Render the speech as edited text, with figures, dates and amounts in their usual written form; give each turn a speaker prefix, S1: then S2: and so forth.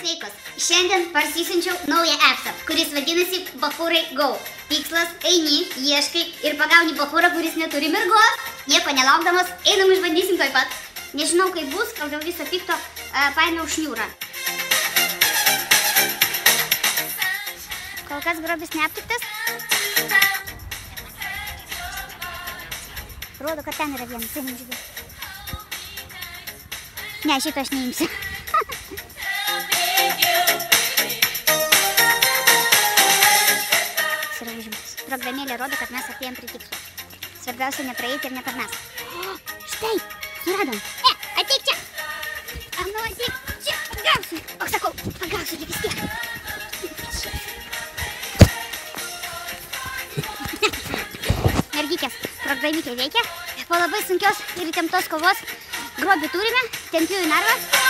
S1: Sveikos, šiandien parsisinčiau naują appsą, kuris vadinasi Bachūrai Go. Tikslas, eini, ieškai ir pagauni bachūrą, kuris neturi mergos. Nieko nelaukdamas, einam išbandysim tuoj pat. Nežinau, kaip bus, gal dėl viso pikto paėmiau šniūrą. Kol kas grobis neaptiktas. Rodo, kad ten yra vienas, einam žiūrėti. Ne, šito aš neimsiu. Programėlė rodo, kad mes artėjam prie tikslo. Svarbiausia nepraeiti ir neparmes. Štai, suradom. Ateik čia. Nu, ateik čia, pagausiu. O, sakau, pagausiu, vis tiek. Mergykės, programikė veikia. Po labai sunkios ir įtemptos kovos grobį turime, tempiu į narvą.